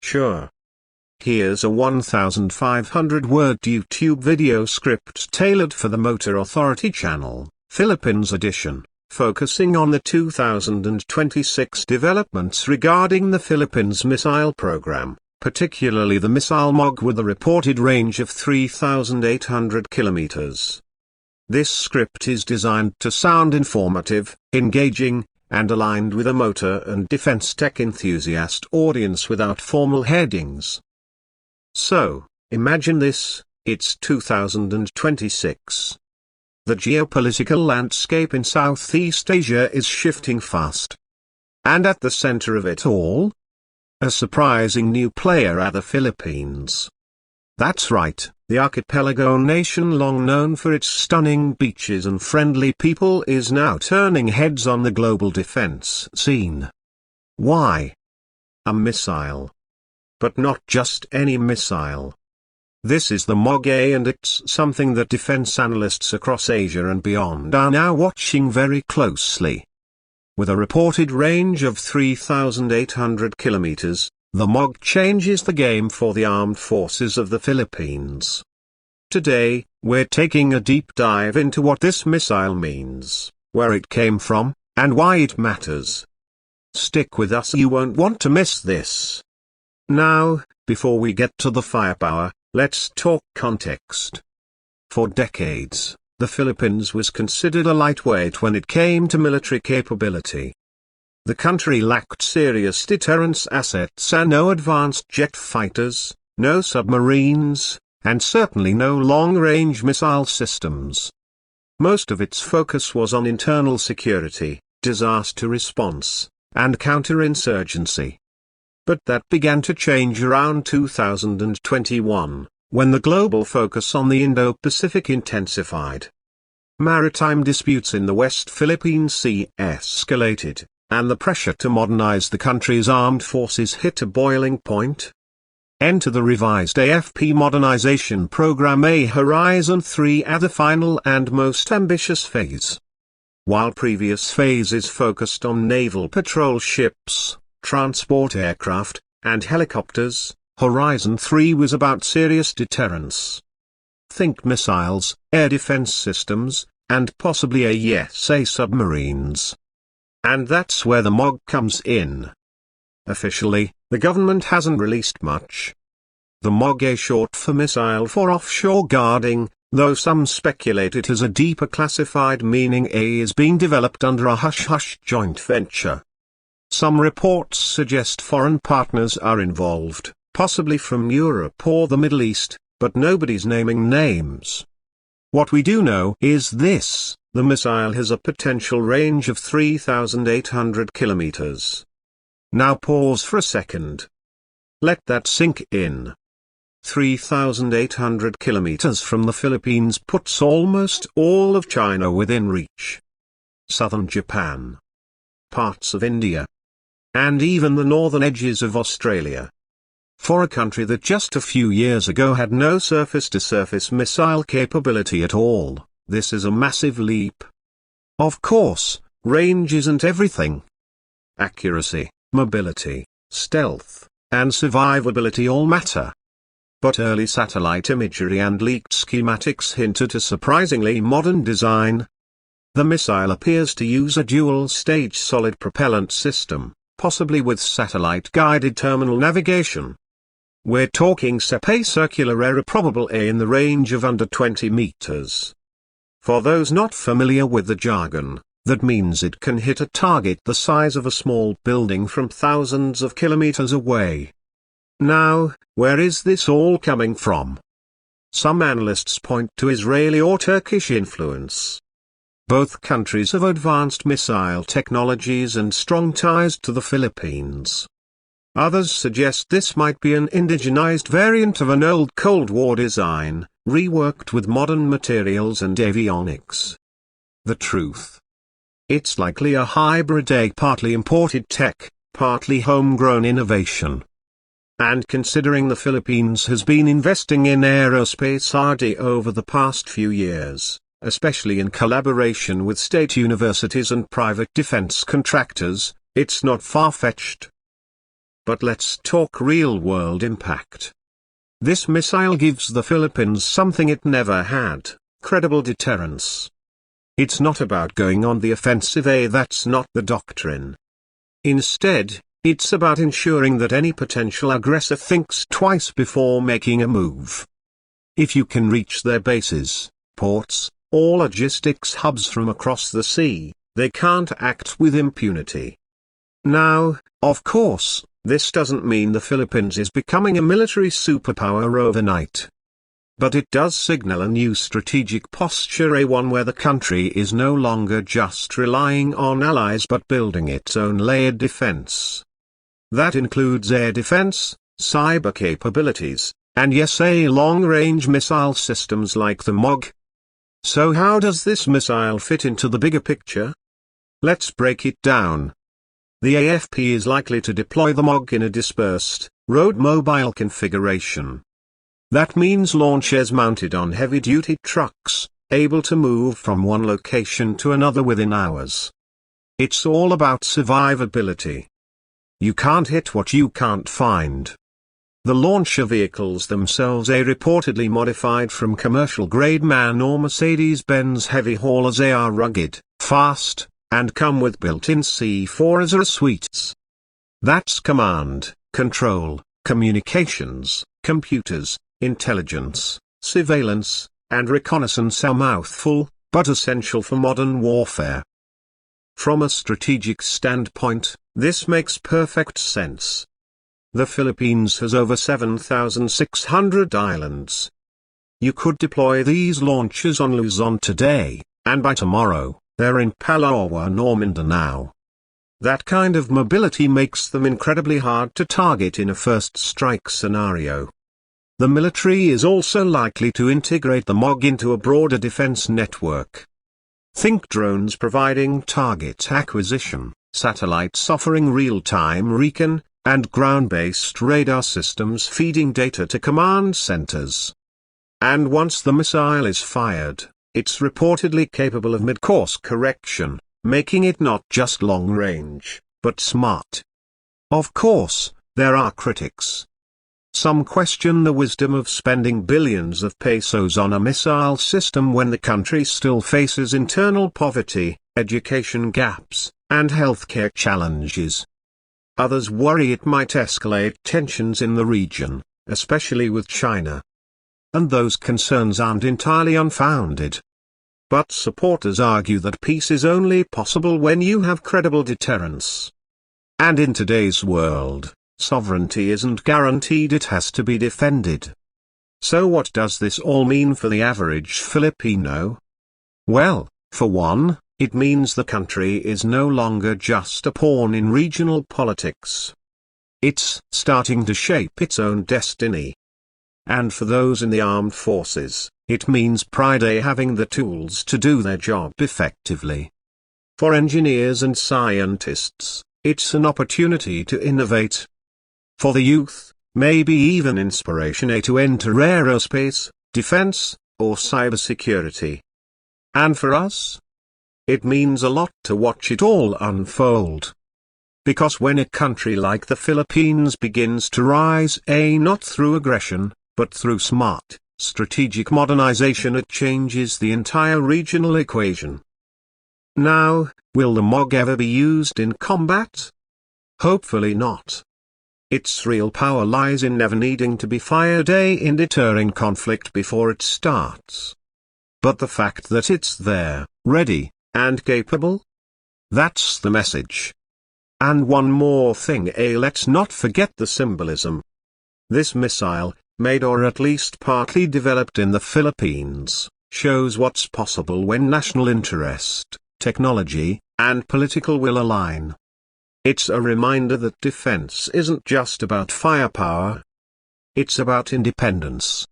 Sure. Here's a 1,500-word YouTube video script tailored for the Motor Authority channel, Philippines edition, focusing on the 2026 developments regarding the Philippines missile program, particularly the missile MOG with a reported range of 3,800 kilometers. This script is designed to sound informative, engaging, and aligned with a motor and defense tech enthusiast audience without formal headings. So, imagine this, it's 2026. The geopolitical landscape in Southeast Asia is shifting fast. And at the center of it all? A surprising new player are the Philippines. That's right, the archipelago nation long known for its stunning beaches and friendly people is now turning heads on the global defense scene. Why? A missile. But not just any missile. This is the MOG-A, and it's something that defense analysts across Asia and beyond are now watching very closely. With a reported range of 3,800 kilometers, the MOG changes the game for the armed forces of the Philippines. Today, we're taking a deep dive into what this missile means, where it came from, and why it matters. Stick with us, you won't want to miss this. Now, before we get to the firepower, let's talk context. For decades, the Philippines was considered a lightweight when it came to military capability. The country lacked serious deterrence assets and no advanced jet fighters, no submarines, and certainly no long-range missile systems. Most of its focus was on internal security, disaster response, and counterinsurgency. But that began to change around 2021, when the global focus on the Indo-Pacific intensified. Maritime disputes in the West Philippine Sea escalated, and the pressure to modernize the country's armed forces hit a boiling point. Enter the revised AFP modernization program, a Horizon 3 at the final and most ambitious phase. While previous phases focused on naval patrol ships, transport aircraft, and helicopters, Horizon 3 was about serious deterrence. Think missiles, air defense systems, and possibly a submarines. And that's where the MOG comes in. Officially, the government hasn't released much. The MOG-A, short for Missile for Offshore Guarding, though some speculate it has a deeper classified meaning, is being developed under a hush-hush joint venture. Some reports suggest foreign partners are involved, possibly from Europe or the Middle East, but nobody's naming names. What we do know is this: the missile has a potential range of 3,800 kilometers. Now pause for a second. Let that sink in. 3,800 kilometers from the Philippines puts almost all of China within reach. Southern Japan. Parts of India. And even the northern edges of Australia. For a country that just a few years ago had no surface-to-surface missile capability at all, this is a massive leap. Of course, range isn't everything. Accuracy, mobility, stealth, and survivability all matter. But early satellite imagery and leaked schematics hint at a surprisingly modern design. The missile appears to use a dual-stage solid propellant system, possibly with satellite-guided terminal navigation. We're talking SEPA, circular aeroprobable A, in the range of under 20 meters. For those not familiar with the jargon, that means it can hit a target the size of a small building from thousands of kilometers away. Now, where is this all coming from? Some analysts point to Israeli or Turkish influence. Both countries have advanced missile technologies and strong ties to the Philippines. Others suggest this might be an indigenized variant of an old Cold War design, reworked with modern materials and avionics. The truth? It's likely a hybrid, a partly imported tech, partly homegrown innovation. And considering the Philippines has been investing in aerospace R&D over the past few years, especially in collaboration with state universities and private defense contractors, it's not far-fetched. but let's talk real-world impact. This missile gives the Philippines something it never had: credible deterrence. It's not about going on the offensive, that's not the doctrine. Instead, it's about ensuring that any potential aggressor thinks twice before making a move. If you can reach their bases, ports, or logistics hubs from across the sea, they can't act with impunity. Now, of course, this doesn't mean the Philippines is becoming a military superpower overnight. But it does signal a new strategic posture, one where the country is no longer just relying on allies but building its own layered defense. That includes air defense, cyber capabilities, and yes, long-range missile systems like the MOG. So how does this missile fit into the bigger picture? Let's break it down. The AFP is likely to deploy the MOG in a dispersed, road-mobile configuration. That means launchers mounted on heavy-duty trucks, able to move from one location to another within hours. It's all about survivability. You can't hit what you can't find. The launcher vehicles themselves are reportedly modified from commercial-grade MAN or Mercedes-Benz heavy haulers. They are rugged, fast, and come with built-in C4 suites. That's command, control, communications, computers, intelligence, surveillance, and reconnaissance. A mouthful, but essential for modern warfare. From a strategic standpoint, this makes perfect sense. The Philippines has over 7,600 islands. You could deploy these launchers on Luzon today, and by tomorrow, they're in Palawan or Mindanao. That kind of mobility makes them incredibly hard to target in a first strike scenario. The military is also likely to integrate the MOG into a broader defense network. Think drones providing target acquisition, satellites offering real-time recon, and ground-based radar systems feeding data to command centers. And once the missile is fired, it's reportedly capable of mid-course correction, making it not just long-range, but smart. Of course, there are critics. Some question the wisdom of spending billions of pesos on a missile system when the country still faces internal poverty, education gaps, and healthcare challenges. Others worry it might escalate tensions in the region, especially with China. And those concerns aren't entirely unfounded. But supporters argue that peace is only possible when you have credible deterrence. And in today's world, sovereignty isn't guaranteed, it has to be defended. So what does this all mean for the average Filipino? Well, for one, it means the country is no longer just a pawn in regional politics. It's starting to shape its own destiny. And for those in the armed forces, it means pride having the tools to do their job effectively. For engineers and scientists, it's an opportunity to innovate. For the youth, maybe even inspiration to enter aerospace, defense, or cybersecurity. And for us? It means a lot to watch it all unfold. Because when a country like the Philippines begins to rise, not through aggression, but through smart, strategic modernization, it changes the entire regional equation. Now, will the MOG ever be used in combat? Hopefully not. Its real power lies in never needing to be fired in deterring conflict before it starts. But the fact that it's there, ready, and capable? That's the message. And one more thing, let's not forget the symbolism. This missile, made or at least partly developed in the Philippines, shows what's possible when national interest, technology, and political will align. It's a reminder that defense isn't just about firepower. It's about independence.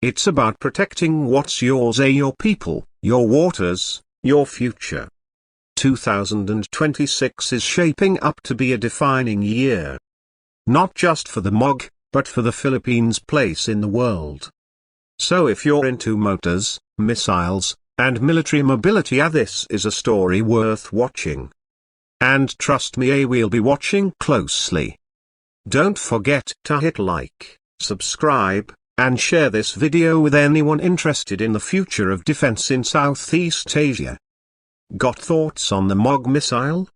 It's about protecting what's yours, your people, your waters, your future. 2026 is shaping up to be a defining year. Not just for the MOG, but for the Philippines' place in the world. So if you're into motors, missiles, and military mobility, this is a story worth watching. And trust me, we'll be watching closely. Don't forget to hit like, subscribe, and share this video with anyone interested in the future of defense in Southeast Asia. Got thoughts on the MOG missile?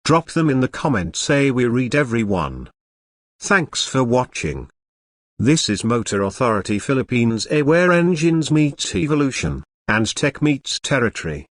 Drop them in the comments, we read every one. Thanks for watching. This is Motor Authority Philippines, where engines meet evolution, and tech meets territory.